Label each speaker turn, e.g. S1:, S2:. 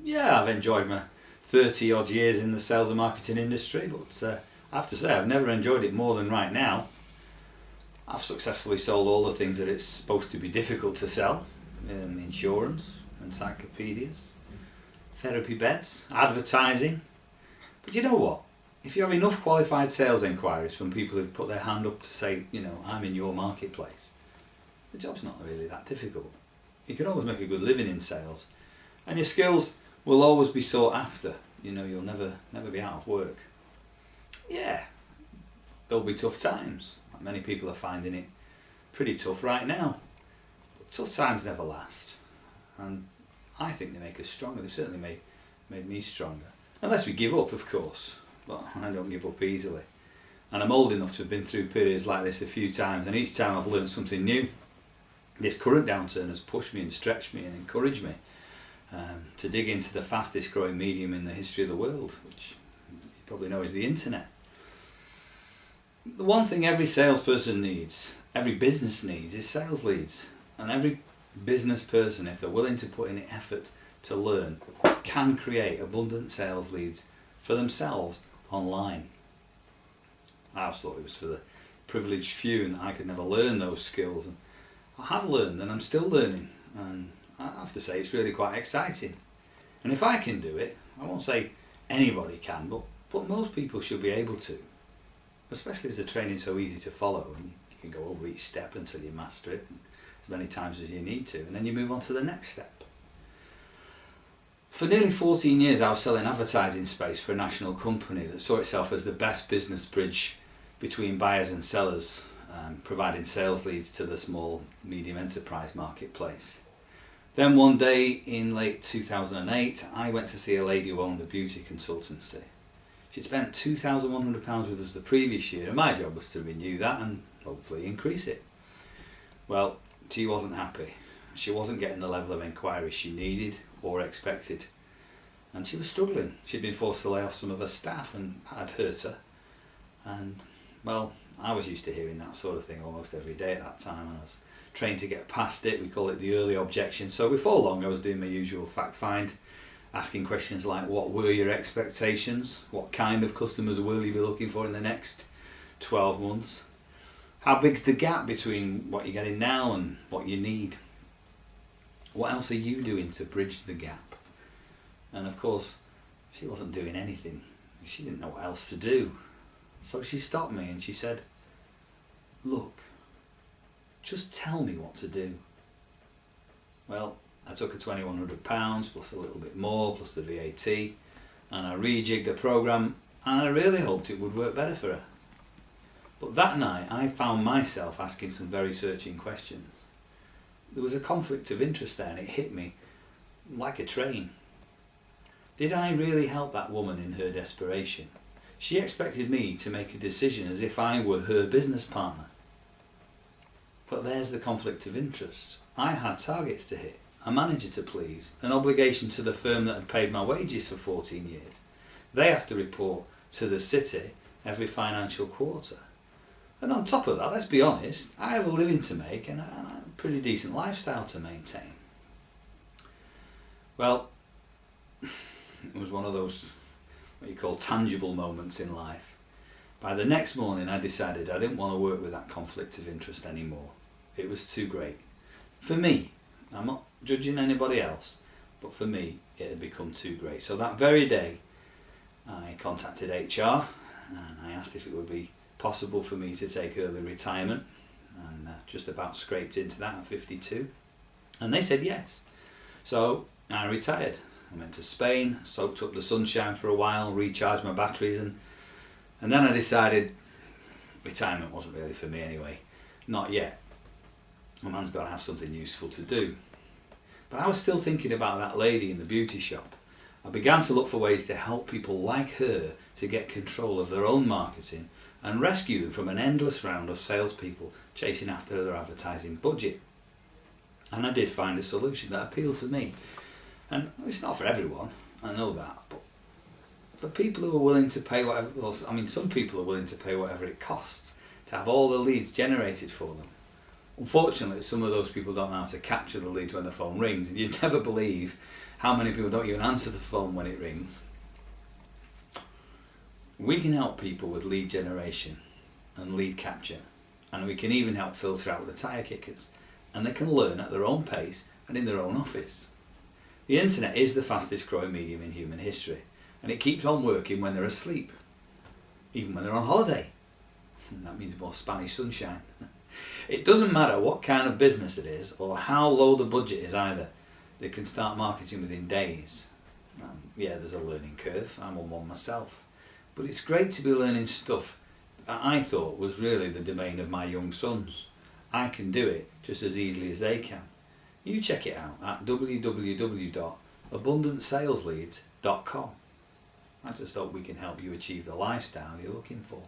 S1: Yeah, I've enjoyed my 30 odd years in the sales and marketing industry, but I have to say I've never enjoyed it more than right now. I've successfully sold all the things that it's supposed to be difficult to sell: insurance, encyclopedias, therapy beds, advertising. But you know what? If you have enough qualified sales enquiries from people who've put their hand up to say, I'm in your marketplace, the job's not really that difficult. You can always make a good living in sales, and your skills will always be sought after. You'll never be out of work. Yeah, there'll be tough times. Many people are finding it pretty tough right now. But tough times never last, and I think they make us stronger. They certainly made me stronger. Unless we give up, of course. But I don't give up easily. And I'm old enough to have been through periods like this a few times, and each time I've learned something new. This current downturn has pushed me and stretched me and encouraged me to dig into the fastest growing medium in the history of the world, which you probably know is the internet. The one thing every salesperson needs, every business needs, is sales leads. And every business person, if they're willing to put in the effort to learn, can create abundant sales leads for themselves online. I always thought it was for the privileged few and that I could never learn those skills. And I have learned, and I'm still learning, and I have to say it's really quite exciting. And if I can do it, I won't say anybody can, but most people should be able to. Especially as the training's so easy to follow, and you can go over each step until you master it as many times as you need to, and then you move on to the next step. For nearly 14 years I was selling advertising space for a national company that saw itself as the best business bridge between buyers and sellers, providing sales leads to the small medium enterprise marketplace. Then one day in late 2008 I went to see a lady who owned a beauty consultancy. She'd spent £2,100 with us the previous year, and my job was to renew that and hopefully increase it. Well, she wasn't happy. She wasn't getting the level of inquiry she needed or expected, and she was struggling. She'd been forced to lay off some of her staff, and I'd hurt her. And well, I was used to hearing that sort of thing almost every day at that time, and I was trained to get past it. We call it the early objection. So before long I was doing my usual fact find, asking questions like, what were your expectations? What kind of customers will you be looking for in the next 12 months? How big's the gap between what you're getting now and what you need? What else are you doing to bridge the gap? And of course, she wasn't doing anything. She didn't know what else to do. So she stopped me and she said, look, just tell me what to do. Well, I took her £2,100 plus a little bit more plus the VAT, and I rejigged the programme, and I really hoped it would work better for her. But that night I found myself asking some very searching questions. There was a conflict of interest there, and it hit me like a train. Did I really help that woman in her desperation? She expected me to make a decision as if I were her business partner. But there's the conflict of interest. I had targets to hit, a manager to please, an obligation to the firm that had paid my wages for 14 years. They have to report to the city every financial quarter. And on top of that, let's be honest, I have a living to make and a pretty decent lifestyle to maintain. Well, it was one of those, what you call tangible moments in life. By the next morning I decided I didn't want to work with that conflict of interest anymore. It was too great. For me, I'm not judging anybody else, but for me it had become too great. So that very day I contacted HR and I asked if it would be possible for me to take early retirement, and just about scraped into that at 52, and they said yes. So I retired. I went to Spain, soaked up the sunshine for a while, recharged my batteries, and then I decided retirement wasn't really for me anyway. Not yet. A man's got to have something useful to do. But I was still thinking about that lady in the beauty shop. I began to look for ways to help people like her to get control of their own marketing and rescue them from an endless round of salespeople chasing after their advertising budget. And I did find a solution that appealed to me. And it's not for everyone, I know that, but for people who are willing to pay whatever, well, I mean, some people are willing to pay whatever it costs to have all the leads generated for them. Unfortunately, some of those people don't know how to capture the leads when the phone rings, and you'd never believe how many people don't even answer the phone when it rings. We can help people with lead generation and lead capture, and we can even help filter out the tyre kickers, and they can learn at their own pace and in their own office. The internet is the fastest growing medium in human history, and it keeps on working when they're asleep, even when they're on holiday. That means more Spanish sunshine. It doesn't matter what kind of business it is or how low the budget is either. They can start marketing within days. Yeah, there's a learning curve. I'm on one myself. But it's great to be learning stuff that I thought was really the domain of my young sons. I can do it just as easily as they can. You check it out at www.abundantsalesleads.com. I just hope we can help you achieve the lifestyle you're looking for.